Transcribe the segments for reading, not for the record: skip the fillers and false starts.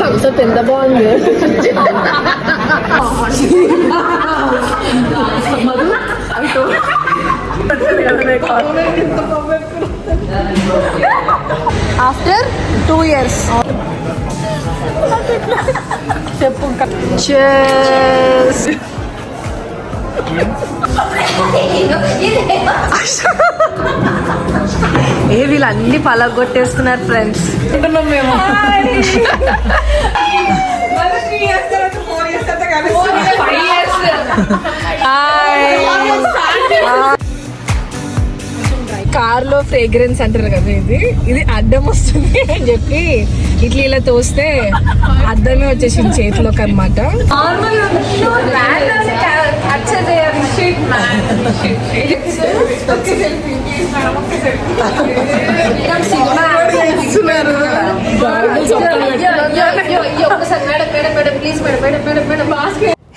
Thums Up ఎంత బాగుంది. After 2 years చెప్పు. ఏ వీళ్ళు అన్ని పలగొట్టేస్తున్నారు ఫ్రెండ్స్. మేము కార్ లో ఫ్రేగ్రెన్స్ అంటారు కదా, ఇది అద్దం వస్తుంది అని చెప్పి ఇట్లా ఇలా తోస్తే అద్దమే వచ్చేసింది చేతిలోకి అనమాట.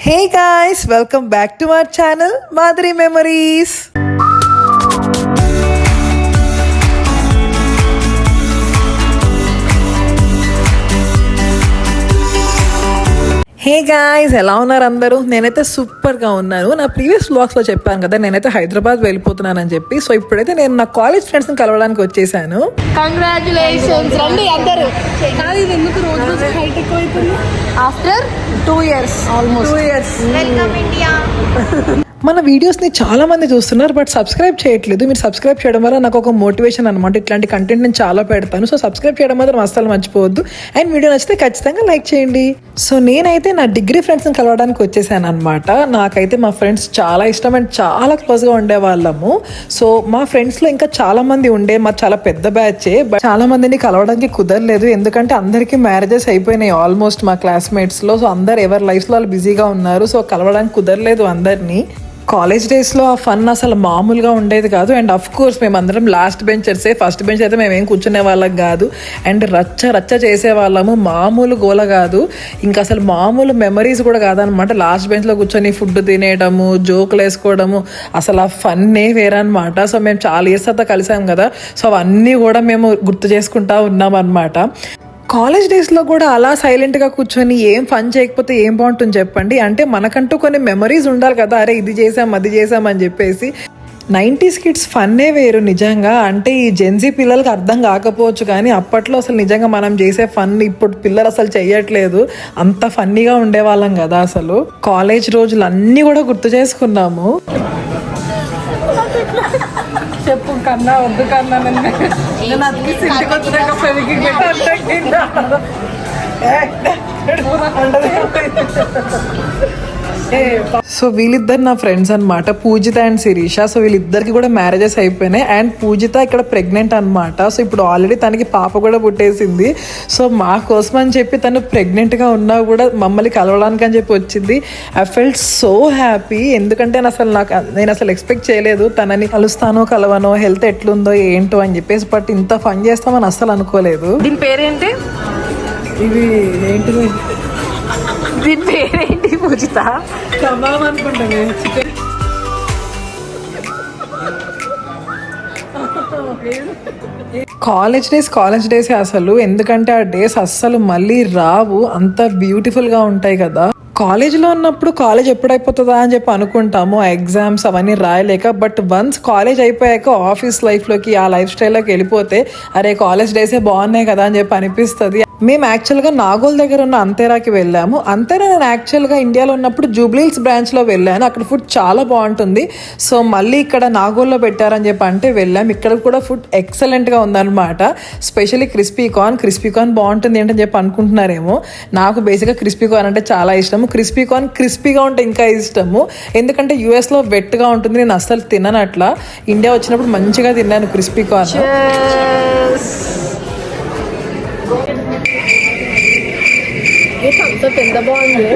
Hey guys, welcome back to our channel Madhuri Memories. Hey guys, ఎలా ఉన్నారు అందరూ? నేనైతే సూపర్గా ఉన్నాను. నా ప్రీవియస్ వ్లాగ్స్లో చెప్పాను కదా నేనైతే హైదరాబాద్ వెళ్ళిపోతున్నానని చెప్పి. సో ఇప్పుడైతే నేను నా కాలేజ్ ఫ్రెండ్స్ని కలవడానికి వచ్చేసాను. కంగ్రాచులేషన్స్ రండి అందరూ. After 2 years almost 2 years. Welcome India. మన వీడియోస్ని చాలా మంది చూస్తున్నారు బట్ సబ్స్క్రైబ్ చేయట్లేదు. మీరు సబ్స్క్రైబ్ చేయడం వల్ల నాకు ఒక మోటివేషన్ అనమాట. ఇట్లాంటి కంటెంట్ నేను చాలా పెడతాను. సో సబ్స్క్రైబ్ చేయడం మాత్రం అస్సలు మర్చిపోవద్దు. అండ్ వీడియో నచ్చితే ఖచ్చితంగా లైక్ చేయండి. సో నేనైతే నా డిగ్రీ ఫ్రెండ్స్ని కలవడానికి వచ్చేసాను అనమాట. నాకైతే మా ఫ్రెండ్స్ చాలా ఇష్టం అండ్ చాలా క్లోజ్గా ఉండేవాళ్ళము. సో మా ఫ్రెండ్స్లో ఇంకా చాలా మంది ఉండే, మా చాలా పెద్ద బ్యాచే. బట్ చాలా మందిని కలవడానికి కుదరలేదు ఎందుకంటే అందరికీ మ్యారేజెస్ అయిపోయినాయి ఆల్మోస్ట్ మా క్లాస్మేట్స్లో. సో అందరు ఎవరి లైఫ్లో వాళ్ళు బిజీగా ఉన్నారు. సో కలవడానికి కుదరలేదు అందరినీ. కాలేజ్ డేస్లో ఆ ఫన్ అసలు మామూలుగా ఉండేది కాదు. అండ్ అఫ్ కోర్స్ మేమందరం లాస్ట్ బెంచర్సే. ఫస్ట్ బెంచ్ అయితే మేమేం కూర్చునే వాళ్ళం కాదు. అండ్ రచ్చ చేసేవాళ్ళము. మామూలు గోల కాదు, ఇంకా అసలు మామూలు మెమరీస్ కూడా కాదనమాట. లాస్ట్ బెంచ్లో కూర్చొని ఫుడ్ తినేయడము, జోకులు వేసుకోవడము, అసలు ఆ ఫన్నే వేరనమాట. సో మేము చాలా ఇయర్స్ అంతా కలిసాం కదా. సో అవన్నీ కూడా మేము గుర్తు చేసుకుంటా ఉన్నాం అనమాట. కాలేజ్ డేస్లో కూడా అలా సైలెంట్గా కూర్చొని ఏం ఫన్ చేయకపోతే ఏం బాగుంటుంది చెప్పండి. అంటే మనకంటూ కొన్ని మెమరీస్ ఉండాలి కదా. అరే ఇది చేసాం అది చేసాం అని చెప్పేసి. 90s కిడ్స్ ఫన్నే వేరు నిజంగా. అంటే ఈ జెన్జీ పిల్లలకి అర్థం కాకపోవచ్చు కానీ అప్పట్లో అసలు నిజంగా మనం చేసే ఫన్ ఇప్పుడు పిల్లలు అసలు చెయ్యట్లేదు. అంత ఫన్నీగా ఉండేవాళ్ళం కదా. అసలు కాలేజ్ రోజులు అన్నీ కూడా గుర్తు చేసుకున్నాము. చెప్పు కన్నా వద్దు కన్నా సో వీళ్ళిద్దరు నా ఫ్రెండ్స్ అనమాట, పూజిత అండ్ శిరీష. సో వీళ్ళిద్దరికి కూడా మ్యారేజెస్ అయిపోయినాయి. అండ్ పూజిత ఇక్కడ ప్రెగ్నెంట్ అనమాట. సో ఇప్పుడు ఆల్రెడీ తనకి పాప కూడా పుట్టేసింది. సో మా కోసం అని చెప్పి తను ప్రెగ్నెంట్గా ఉన్నా కూడా మమ్మల్ని కలవడానికి అని చెప్పి వచ్చింది. I felt so happy. ఎందుకంటే నేను అసలు ఎక్స్పెక్ట్ చేయలేదు తనని కలుస్తానో కలవనో, హెల్త్ ఎట్లుందో ఏంటో అని చెప్పేసి. బట్ ఇంత ఫన్ చేస్తామని అస్సలు అనుకోలేదు. దీని పేరేంటి? ఇది ఏంటిది? దీని పేరేంటి పూజిత? కబాబ్ అనుకుంటాను. చికెన్ కాలేజ్ డేస్ అసలు. ఎందుకంటే ఆ డేస్ అస్సలు మళ్ళీ రావు. అంత బ్యూటిఫుల్గా ఉంటాయి కదా. కాలేజ్లో ఉన్నప్పుడు కాలేజ్ ఎప్పుడైపోతుందా అని చెప్పి అనుకుంటాము, ఎగ్జామ్స్ అవన్నీ రాయలేక. బట్ వన్స్ కాలేజ్ అయిపోయాక ఆఫీస్ లైఫ్లోకి, ఆ లైఫ్ స్టైల్లోకి వెళ్ళిపోతే అరే కాలేజ్ డేసే బాగున్నాయి కదా అని చెప్పి అనిపిస్తుంది. మేము యాక్చువల్గా నాగోల్ దగ్గర ఉన్న అంతేరాకి వెళ్ళాము. అంతేరా నేను యాక్చువల్గా ఇండియాలో ఉన్నప్పుడు జూబ్లీహిల్స్ బ్రాంచ్లో వెళ్ళాను. అక్కడ ఫుడ్ చాలా బాగుంటుంది. సో మళ్ళీ ఇక్కడ నాగోల్లో పెట్టారని చెప్పి అంటే వెళ్ళాము. ఇక్కడ కూడా ఫుడ్ ఎక్సలెంట్గా ఉందన్నమాట. స్పెషల్లీ క్రిస్పీ కార్న్ బాగుంటుంది ఏంటని చెప్పి అనుకుంటున్నారేమో. నాకు బేసిక్గా క్రిస్పీ కార్న్ అంటే చాలా ఇష్టము. క్రిస్పీ కార్న్ క్రిస్పీగా ఉంటే ఇంకా ఇష్టము. ఎందుకంటే యూఎస్లో వెట్గా ఉంటుంది, నేను అస్సలు తినను అట్లా. ఇండియా వచ్చినప్పుడు మంచిగా తిన్నాను క్రిస్పీ కార్న్. థమ్స్అప్ ఎంత బాగుంది.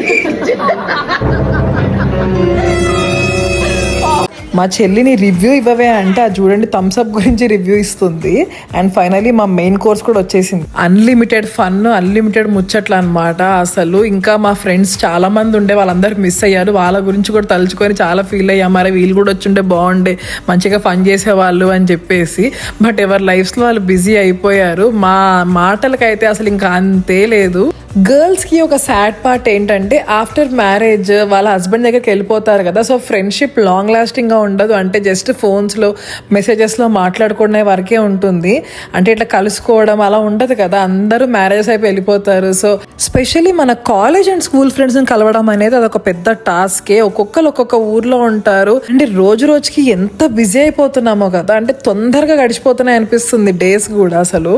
మా చెల్లిని రివ్యూ ఇవ్వవే అంటే అది చూడండి థమ్స్అప్ గురించి రివ్యూ ఇస్తుంది. అండ్ ఫైనలీ మా మెయిన్ కోర్స్ కూడా వచ్చేసింది. అన్లిమిటెడ్ ఫన్, అన్లిమిటెడ్ ముచ్చట్లు అనమాట. అసలు ఇంకా మా ఫ్రెండ్స్ చాలా మంది ఉండే, వాళ్ళందరూ మిస్ అయ్యారు. వాళ్ళ గురించి కూడా తలుచుకొని చాలా ఫీల్ అయ్యాం. మరి వీళ్ళు కూడా వచ్చుంటే బాగుండే, మంచిగా ఫన్ చేసేవాళ్ళు అని చెప్పేసి. బట్ ఎవరి లైఫ్స్లో వాళ్ళు బిజీ అయిపోయారు. మా మాటలకైతే అసలు ఇంకా అంతే లేదు. గర్ల్స్ కి ఒక సాడ్ పార్ట్ ఏంటంటే ఆఫ్టర్ మ్యారేజ్ వాళ్ళ హస్బెండ్ దగ్గరికి వెళ్ళిపోతారు కదా, సో ఫ్రెండ్షిప్ లాంగ్ లాస్టింగ్ గా ఉండదు. అంటే జస్ట్ ఫోన్స్ లో మెసేజెస్ లో మాట్లాడుకునే వరకే ఉంటుంది. అంటే ఇట్లా కలుసుకోవడం అలా ఉండదు కదా, అందరూ మ్యారేజెస్ అయిపోయి వెళ్ళిపోతారు. సో స్పెషల్లీ మన కాలేజ్ అండ్ స్కూల్ ఫ్రెండ్స్ ని కలవడం అనేది అదొక పెద్ద టాస్కే. ఒక్కొక్కరు ఒక్కొక్క ఊర్లో ఉంటారు. అంటే రోజు రోజుకి ఎంత బిజీ అయిపోతున్నామో కదా, అంటే తొందరగా గడిచిపోతున్నాయి అనిపిస్తుంది డేస్ కూడా అసలు.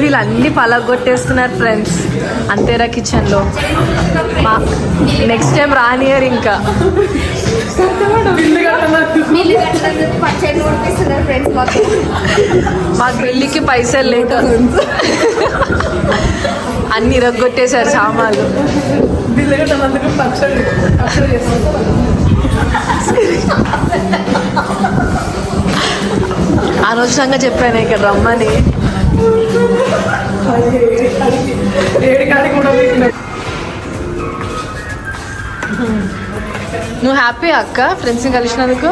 వీళ్ళు అన్ని పలగొట్టేస్తున్నారు ఫ్రెండ్స్ అంతేరా కిచెన్ లో. నెక్స్ట్ టైం రానియర్ ఇంకా. మాకు పెళ్ళికి పైసలు లేక అన్ని ఇరగొట్టేశారు సామాన్లు. అనవసరంగా చెప్పాను ఇక్కడ రమ్మని. నువ్వు హ్యాపీ అక్క ఫ్రెండ్స్ని కలిసినందుకు?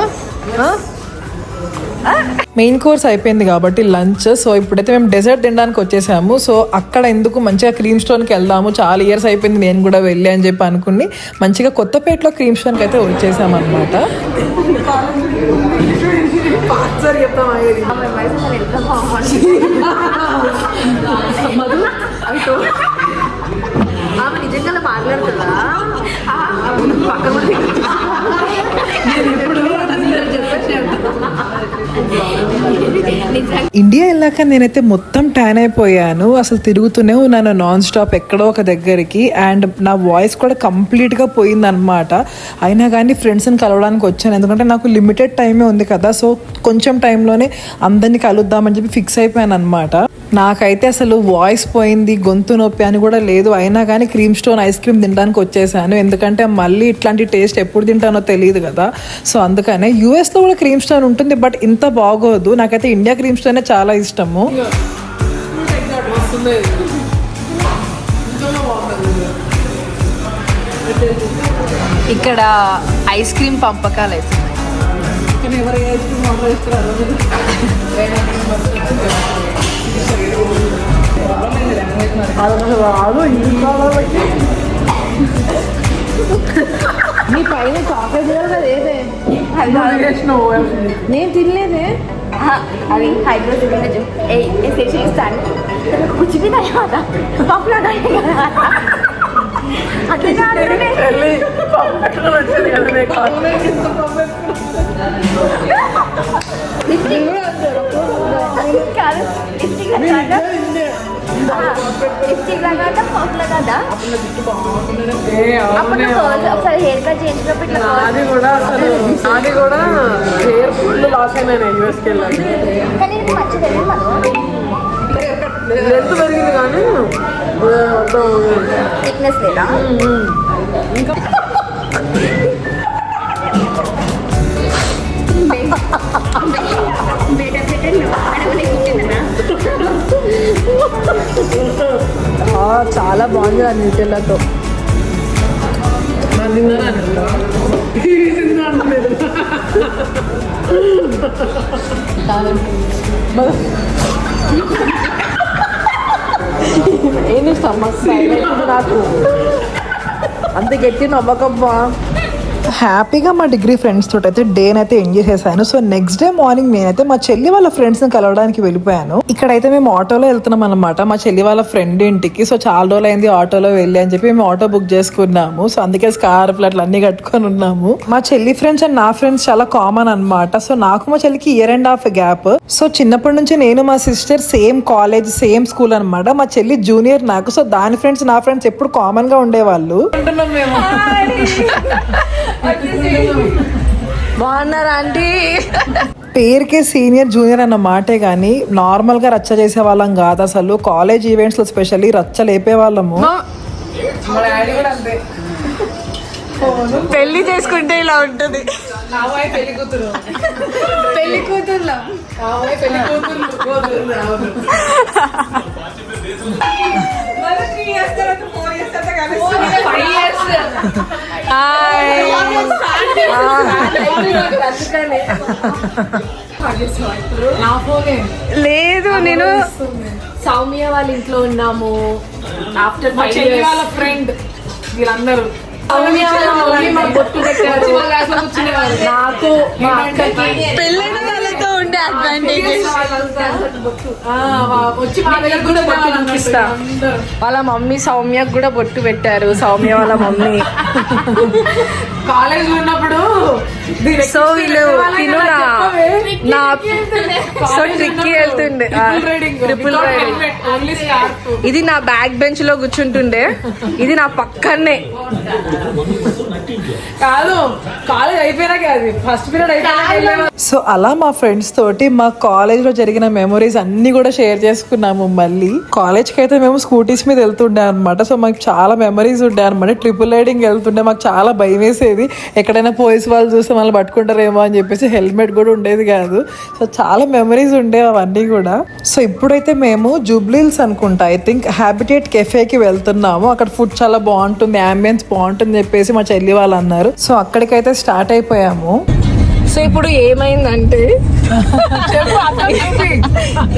మెయిన్ కోర్స్ అయిపోయింది కాబట్టి లంచ్. సో ఇప్పుడైతే మేము డెజర్ట్ తినడానికి వచ్చేసాము. సో అక్కడ ఎందుకు మంచిగా క్రీమ్ స్టోన్కి వెళ్దాము, చాలా ఇయర్స్ అయిపోయింది నేను కూడా వెళ్ళి అని చెప్పి అనుకుని మంచిగా కొత్తపేటలో క్రీమ్ స్టోన్కి అయితే వచ్చేసాం అనమాట. నిజంగా మాట్లాడుతుందా? ఇండియా వెళ్ళాక నేనైతే మొత్తం ట్యాన్ అయిపోయాను. అసలు తిరుగుతూనే ఉన్నాను నాన్ స్టాప్ ఎక్కడో ఒక దగ్గరికి. అండ్ నా వాయిస్ కూడా కంప్లీట్గా పోయిందనమాట. అయినా కానీ ఫ్రెండ్స్ని కలవడానికి వచ్చాను, ఎందుకంటే నాకు లిమిటెడ్ టైమే ఉంది కదా. సో కొంచెం టైంలోనే అందరినీ కలుద్దామని చెప్పి ఫిక్స్ అయిపోయాను అనమాట. నాకైతే అసలు వాయిస్ పోయింది, గొంతు నొప్పి అని కూడా లేదు. అయినా కానీ క్రీమ్ స్టోన్ ఐస్ క్రీమ్ తినడానికి వచ్చేసాను, ఎందుకంటే మళ్ళీ ఇట్లాంటి టేస్ట్ ఎప్పుడు తింటానో తెలియదు కదా. సో అందుకనే యూఎస్లో కూడా క్రీమ్ స్టోన్ ఉంటుంది, బట్ ఇంత బాగోదు. నాకైతే ఇండియా క్రీమ్ స్టోనే చాలా ఇష్టము. ఇక్కడ ఐస్ క్రీమ్ పంపకాలు అవుతున్నాయి. నీ పైన చాక్లెట్ కదా ఏదే నేను తినలేదే. अभी हाइड्रो सिटी में जो स्टेशन स्टैंड कुछ भी नहीं आता पॉपुलर नहीं లిప్స్టిక్ लगाता पॉप लगाता అప్పుడు ఒకసారి హెయిర్ కట్ చేయించినప్పుడు ఇట్లా అది కూడా హెయిర్ ఫుల్ లాస్ అయినా యూఎస్కి వెళ్ళాలి. కానీ ఇది మంచిదేమో మనం లెంత్ పెరిగింది కానీ థిక్నెస్ లేదా ఇంకా చాలా బాగుంది ఆ న్యూటెల్లాతో. ఏం సమస్య నాకు అంత గట్టి నమ్మకమ్మా. హ్యాపీగా మా డిగ్రీ ఫ్రెండ్స్ తోటి అయితే డేని అయితే ఎంజాయ్ చేశాను. సో నెక్స్ట్ డే మార్నింగ్ నేనైతే మా చెల్లి వాళ్ళ ఫ్రెండ్స్ని కలవడానికి వెళ్ళిపోయాను. ఇక్కడైతే మేము ఆటోలో వెళ్తున్నాం అనమాట మా చెల్లి వాళ్ళ ఫ్రెండ్ ఇంటికి. సో చాలా రోజులు అయింది ఆటోలో వెళ్ళి అని చెప్పి మేము ఆటో బుక్ చేసుకున్నాము. సో అందుకే స్కార్ఫ్ అట్లా అన్ని కట్టుకొని ఉన్నాము. మా చెల్లి ఫ్రెండ్స్ అండ్ నా ఫ్రెండ్స్ చాలా కామన్ అనమాట. సో నాకు మా చెల్లికి 1.5 years గ్యాప్. సో చిన్నప్పటి నుంచి నేను మా sister same college same school అనమాట. మా చెల్లి జూనియర్ నాకు. సో దాని ఫ్రెండ్స్ నా ఫ్రెండ్స్ ఎప్పుడు కామన్ గా ఉండేవాళ్ళు. బాగున్నారా ఆంటీ? పేరుకే సీనియర్ జూనియర్ అన్న మాటే కానీ నార్మల్ గా రచ్చ చేసే వాళ్ళం కాదు అసలు. కాలేజ్ ఈవెంట్స్ లో స్పెషల్లీ రచ్చ లేపే వాళ్ళము. పెళ్లి చేసుకుంటే ఇలా ఉంటుంది. పెళ్లి కూతుర్లో నా ఫోనే లేదు నేను సౌమ్య వాళ్ళ ఇంట్లో ఉన్నాము. ఆఫ్టర్ వాళ్ళ ఫ్రెండ్ వీళ్ళందరూ సౌమ్య వాళ్ళ మమ్మీ మాకు బొట్టు పెట్టారు. నాకు మా అక్కకి పెళ్ళైన వాళ్ళతో ఉండే అడ్వాంటేజెస్ వచ్చి మా దగ్గర కూడా బొట్టు చూపిస్తా. వాళ్ళ మమ్మీ సౌమ్యకు కూడా బొట్టు పెట్టారు. సౌమ్య వాళ్ళ మమ్మీ కాలేజ్ ఉన్నప్పుడు సో వీళ్ళు తిను నా సో ట్రిక్కి వెళ్తుండే ట్రిపుల్ రైడింగ్. ఇది నా బ్యాక్ బెంచ్ లో కూర్చుంటుండే, ఇది నా పక్కనే. కాదు కాలేజ్ అయిపోయినాక అది ఫస్ట్ పీరియడ్ అయిపోయినా. సో అలా మా ఫ్రెండ్స్ తోటి మా కాలేజ్ లో జరిగిన మెమరీస్ అన్ని కూడా షేర్ చేసుకున్నాము. మళ్ళీ కాలేజ్ కి అయితే మేము స్కూటీస్ మీద వెళ్తుండే అనమాట. సో మాకు చాలా మెమరీస్ ఉండే అనమాట. ట్రిపుల్ రైడింగ్ వెళ్తుండే మాకు చాలా భయం వేసేది, ఎక్కడైనా పోలీస్ వాళ్ళు చూస్తే మళ్ళీ పట్టుకుంటారేమో అని చెప్పేసి హెల్మెట్ కూడా ఉండేది కాదు. సో చాలా మెమరీస్ ఉండేవి అవన్నీ కూడా. సో ఇప్పుడైతే మేము జూబ్లీహిల్స్ అనుకుంటా ఐ థింక్ హ్యాబిటేట్ కెఫేకి వెళ్తున్నాము. అక్కడ ఫుడ్ చాలా బాగుంటుంది, అంబియన్స్ బాగుంటుంది చెప్పేసి మా చెల్లి వాళ్ళు అన్నారు. సో అక్కడికైతే స్టార్ట్ అయిపోయాము. సో ఇప్పుడు ఏమైందంటే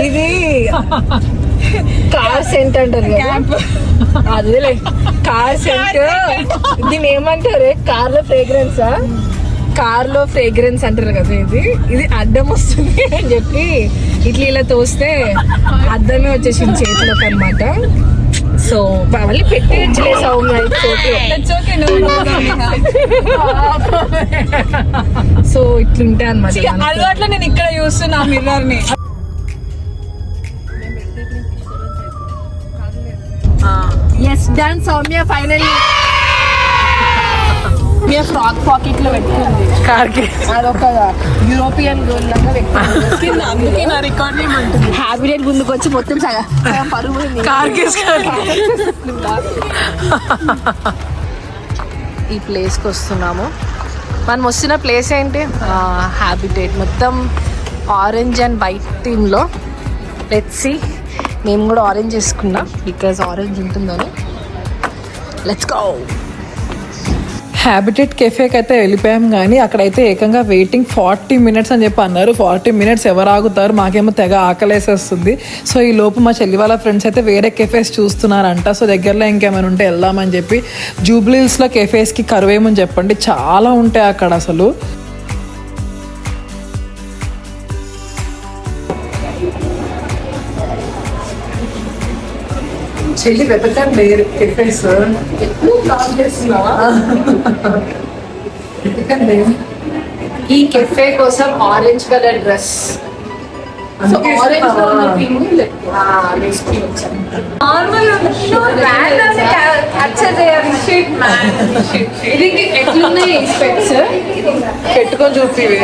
ఇది కార్ సెంట్ అంటారు కదా, అదేలే కార్ సెంట్. దీన్ని ఏమంటారు? కార్ లో ఫ్రేగ్రెన్స్ అంటారు కదా. ఇది అద్దం వస్తుంది అని చెప్పి ఇట్లా ఇలా తోస్తే అద్దమే వచ్చేసింది చేతిలోకి అనమాట. సో మళ్ళీ పెట్టేయచ్చులే సౌమ్య. సో ఇట్లుంటాయి అనమాట అలవాట్లో. నేను ఇక్కడ చూస్తున్నా మిర్రర్ ని. Yes done Soumya finally. మీ ఫ్రాక్ పాకెట్ లో పెట్టుకుంది కార్కి. అదొక యూరోపియన్ గర్ల్ లాగా పెట్టుకుంది. అందుకే నా రికార్డ్ ఏమంటుంది. హ్యాబిటేట్ ముందుకు వచ్చి మొత్తం సగం పరుగు ఈ ప్లేస్కి వస్తున్నాము. మనం వస్తున్న ప్లేస్ ఏంటి? హ్యాబిటేట్. మొత్తం ఆరెంజ్ అండ్ వైట్ థీమ్లో. Let's see. మేము కూడా ఆరెంజ్ చేసుకున్నాం బికాజ్ ఆరెంజ్ ఉంటుందని. Let's go. హ్యాబిటేట్ కెఫేకి అయితే వెళ్ళిపోయాం, కానీ అక్కడైతే ఏకంగా వెయిటింగ్ 40 minutes అని చెప్పి అన్నారు. 40 minutes ఎవరు ఆగుతారు? మాకేమో తెగ ఆకలేసేస్తుంది. సో ఈ లోపు మా చెల్లి వాళ్ళ ఫ్రెండ్స్ అయితే వేరే కెఫేస్ చూస్తున్నారంట. సో దగ్గరలో ఇంకేమైనా ఉంటే వెళ్దామని చెప్పి జూబ్లీహిల్స్లో కెఫేస్కి కరువేమని చెప్పండి, చాలా ఉంటాయి అక్కడ అసలు. చెల్లి వెతకండి కెఫేస్. ఈ కెఫే కోసం orange colour dress. So orange లో ఉన్న థీమ్ వేసుకుని వచ్చాను. క్యాప్చర్ చేయాలి షీట్ మ్యాన్. ఇది ఎట్లున్నాయి స్పెక్స్ పెట్టుకొని చూపివి.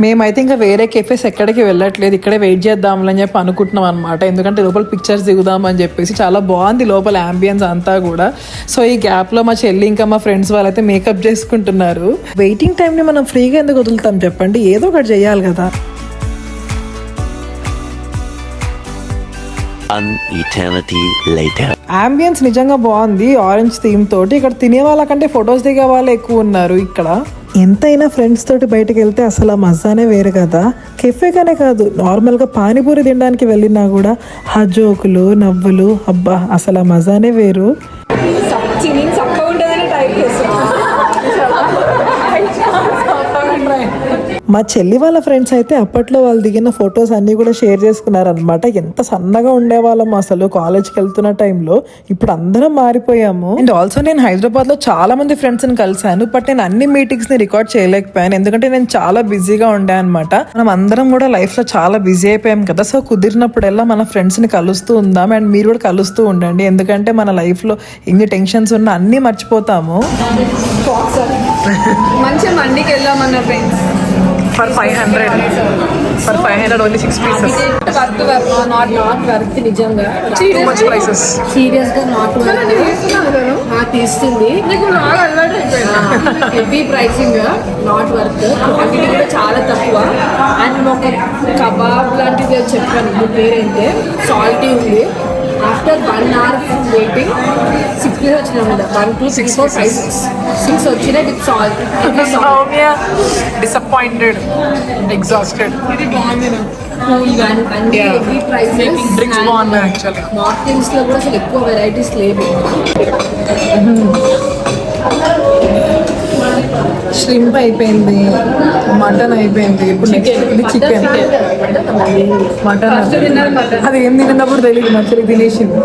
మేమైతే ఇంకా వేరే కెఫేస్ ఎక్కడికి వెళ్ళట్లేదు, ఇక్కడే వెయిట్ చేద్దాంలని చెప్పి అనుకుంటున్నాం అనమాట. ఎందుకంటే లోపల పిక్చర్స్ దిగుదామని చెప్పేసి. చాలా బాగుంది లోపల అంబియన్స్ అంతా కూడా. సో ఈ గ్యాప్ లో మా చెల్లి ఇంకా మా ఫ్రెండ్స్ వాళ్ళైతే మేకప్ చేసుకుంటున్నారు. వెయిటింగ్ టైం ని మనం ఫ్రీగా ఎందుకు వదులుతాం చెప్పండి, ఏదో ఒకటి చేయాలి కదా. అంబియన్స్ నిజంగా బాగుంది ఆరెంజ్ థీమ్ తోటి. ఇక్కడ తినే వాళ్ళకంటే ఫొటోస్ దిగే వాళ్ళు ఎక్కువ ఉన్నారు ఇక్కడ. ఎంతైనా ఫ్రెండ్స్ తోటి బయటకు వెళ్తే అసలు ఆ మజానే వేరు కదా. కెఫేగానే కాదు, నార్మల్గా పానీపూరి తినడానికి వెళ్ళినా కూడా ఆ జోకులు నవ్వులు, అబ్బా అసలు ఆ మజానే వేరు. మా చెల్లి వాళ్ళ ఫ్రెండ్స్ అయితే అప్పట్లో వాళ్ళు దిగిన ఫొటోస్ అన్నీ కూడా షేర్ చేసుకున్నారనమాట. ఎంత సన్నగా ఉండేవాళ్ళం అసలు కాలేజ్కి వెళ్తున్న టైంలో. ఇప్పుడు అందరం మారిపోయాము. అండ్ ఆల్సో నేను హైదరాబాద్లో చాలా మంది ఫ్రెండ్స్ని కలిసాను, బట్ నేను అన్ని మీటింగ్స్ని రికార్డ్ చేయలేకపోయాను ఎందుకంటే నేను చాలా బిజీగా ఉండే అనమాట. మనం అందరం కూడా లైఫ్లో చాలా బిజీ అయిపోయాం కదా. సో కుదిరినప్పుడల్లా మన ఫ్రెండ్స్ని కలుస్తూ ఉందాం. అండ్ మీరు కూడా కలుస్తూ ఉండండి, ఎందుకంటే మన లైఫ్లో ఎన్ని టెన్షన్స్ ఉన్నా అన్నీ మర్చిపోతాము. మంచిగా మండికి వెళ్దామన్న friends for 500 for 500 only 6 pieces. Not worth నిజంగా. Too much prices. సీరియస్ గా నాట్ తీస్తుంది heavy pricing, not worth. Quantity కూడా చాలా తక్కువ. అండ్ ఒక కబాబ్ లాంటిది చెప్పాను పేరైతే సాల్టీ ఉంది. ఆఫ్టర్ 1 hour వెయిటింగ్ 6 పీసెస్ వచ్చినాయి. 1 2 3 4 5 6 వచ్చినాయి విత్ సాల్ట్. Disappointed, exhausted. ఇది బాగుంది. Heavy prices. డ్రింక్స్ బాగున్నాయి యాక్చువల్లీ. నార్త్ ఇండియన్స్ లో కూడా అసలు ఎక్కువ వెరైటీస్ లేవు. ష్రింప్ అయిపోయింది, మటన్ అయిపోయింది, ఇప్పుడు చికెన్. మటన్ అది ఏం తిన్నప్పుడు తెలియదు, మంచిగా తినేసింది.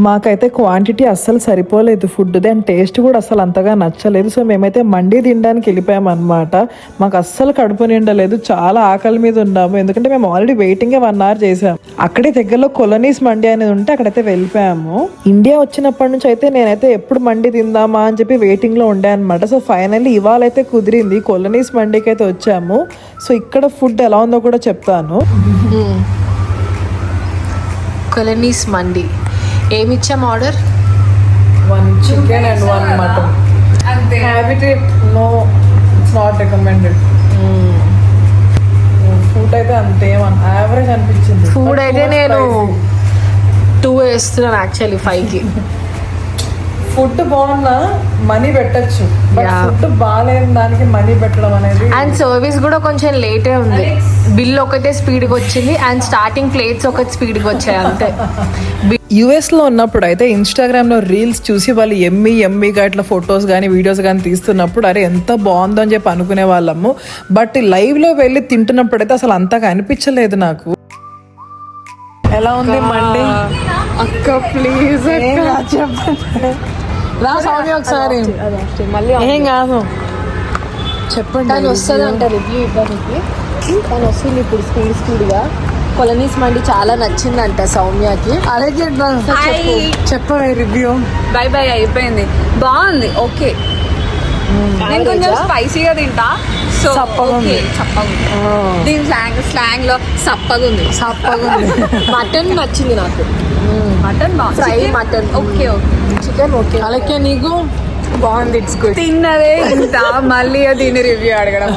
మాకైతే క్వాంటిటీ అస్సలు సరిపోలేదు ఫుడ్, అండ్ టేస్ట్ కూడా అసలు అంతగా నచ్చలేదు. సో మేమైతే మండీ తినడానికి వెళ్ళిపోయాం అనమాట. మాకు అస్సలు కడుపు నిండలేదు, చాలా ఆకలి మీద ఉన్నాము. ఎందుకంటే మేము ఆల్రెడీ వెయిటింగ్ 1 hour చేసాం. అక్కడే దగ్గరలో కొలనీస్ మండీ అనేది ఉంటే అక్కడైతే వెళ్ళిపోయాము. ఇండియా వచ్చినప్పటి నుంచి అయితే నేనైతే ఎప్పుడు మండీ తిందామా అని చెప్పి వెయిటింగ్ లో ఉండే అనమాట. సో ఫైనల్లీ ఇవాళ అయితే కుదిరింది, కొలనీస్ మండీకి అయితే వచ్చాము. సో ఇక్కడ ఫుడ్ ఎలా ఉందో కూడా చెప్తాను. కొలనీస్ మండి ఏమి ఇచ్చాం order? 1 chicken and 1 mutton. Have it? No, it's not recommended. Food అయితే అంతేమన్నా యావరేజ్ అనిపించింది. ఫుడ్ అయితే నేను 2 వేస్తున్నాను యాక్చువల్లీ 5కి. ఫుడ్ బాగున్నా మనీ పెట్టచ్చు, బట్ ఫుడ్ బాగాలేని దానికి మనీ పెట్టడం అనేది. అండ్ సర్వీస్ కూడా కొంచెం లేటే ఉంది. బిల్ ఒకటే స్పీడ్గా వచ్చింది అండ్ స్టార్టింగ్ ప్లేట్స్ ఒకటి స్పీడ్గా వచ్చాయి అంతే. యుఎస్లో ఉన్నప్పుడు అయితే ఇన్స్టాగ్రామ్లో రీల్స్ చూసి వాళ్ళు ఎమ్మీగా ఇట్లా ఫొటోస్ కానీ వీడియోస్ కానీ తీస్తున్నప్పుడు అరే ఎంత బాగుందో అని చెప్పి అనుకునే వాళ్ళము. బట్ లైవ్లో వెళ్ళి తింటున్నప్పుడు అయితే అసలు అంతగా అనిపించలేదు నాకు. ఎలా ఉంది మండి అక్క ప్లీజ్ చెప్పండి. రా సౌమ్య ఒకసారి. ఏం కాదు చెప్పండి. తను వస్తుంది అంట రివ్యూ ఇవ్వడానికి. తను వస్తుంది ఇప్పుడు స్పీడ్గా. కొలనీస్ మండి చాలా నచ్చిందంట సౌమ్యకి. అదే చెప్పవే రివ్యూ. బై అయిపోయింది. బాగుంది, ఓకే. నేను కొంచెం స్పైసీగా తింటా, సో చప్పగుంది. దీని స్లాంగ్ లో సప్పగుంది. మటన్ నచ్చింది నాకు. Mutton fry mutton okay. Chicken okay. అలాగే నీకు బాగుంది. It's good. తిన్నదే ఇంత మళ్ళీ దీని రివ్యూ అడగడం.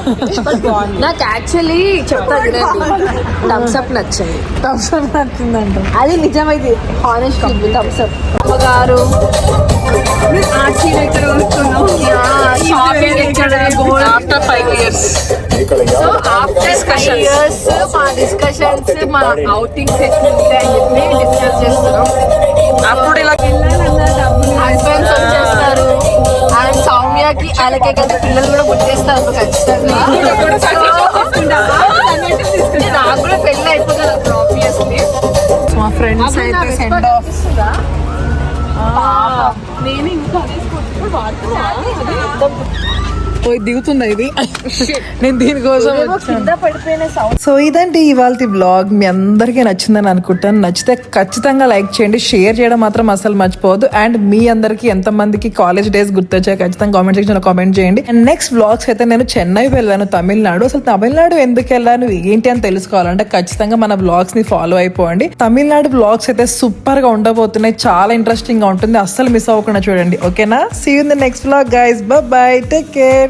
నాకు యాక్చువల్లీ చెప్తా వినండి, థమ్స్ అప్ నచ్చింది. థమ్స్ అప్ నచ్చిందంట. అది నిజమైంది, హానెస్ట్ థమ్స్ అప్. అమ్మగారు after 5 years. So after 5 years మా డిస్కషన్స్, మా అవుటింగ్స్ ఎట్లుంటాయని చెప్పి డిస్కస్ చేస్తున్నాం. అప్పుడు ఇలా హస్బెండ్స్ వచ్చేస్తారు అండ్ సౌమ్యకి అలాగే కదా పిల్లలు కూడా పుట్టేస్తారు ఖచ్చితంగా. నాకు కూడా పెళ్ళి అయిపోతుంది ఆబ్వియస్లీ. మా ఫ్రెండ్స్ అయితే సెండ్ ఆఫ్. నేను ఇంకా దిగుతుందా ఇది? నేను దీనికోసం కింద పడిపోయిన సౌండ్. సో ఇదండి ఇవాళ బ్లాగ్. మీ అందరికీ నచ్చిందని అనుకుంటాను. నచ్చితే ఖచ్చితంగా లైక్ చేయండి, షేర్ చేయడం మాత్రం అసలు మర్చిపోవద్దు. అండ్ మీ అందరికి ఎంతమందికి కాలేజ్ డేస్ గుర్తొచ్చాయి ఖచ్చితంగా కామెంట్ సెక్షన్ లో కామెంట్ చేయండి. అండ్ నెక్స్ట్ బ్లాగ్స్ అయితే నేను చెన్నై వెళ్ళాను, తమిళనాడు. అసలు తమిళనాడు ఎందుకు వెళ్ళాను ఏంటి అని తెలుసుకోవాలంటే ఖచ్చితంగా మన బ్లాగ్స్ ని ఫాలో అయిపోండి. తమిళనాడు బ్లాగ్స్ అయితే సూపర్ గా ఉండబోతున్నాయి, చాలా ఇంట్రెస్టింగ్ గా ఉంటుంది. అస్సలు మిస్ అవ్వకుండా చూడండి. ఓకేనా? See you in the next blog guys. Bye bye, take care.